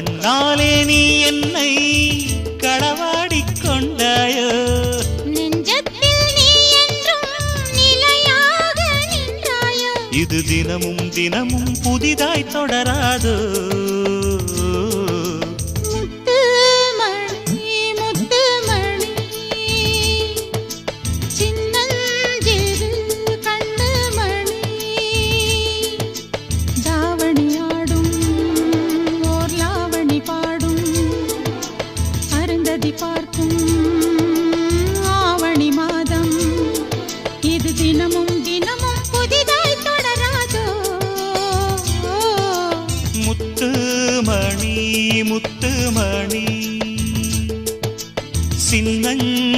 கண்ணாலே நீ என்னை களவாடிக் கொண்டாயோ நெஞ்சத்தில் நீ என்றும் நிலையாக நின்றாயோ இது தினமும் தினமும் புதிதாய் தொடராதோ பார்க்கும் ஆவணி மாதம் இது தினமும் தினமும் புதிதாய் தொடராதோ முத்துமணி முத்துமணி சின்னஞ்சிறு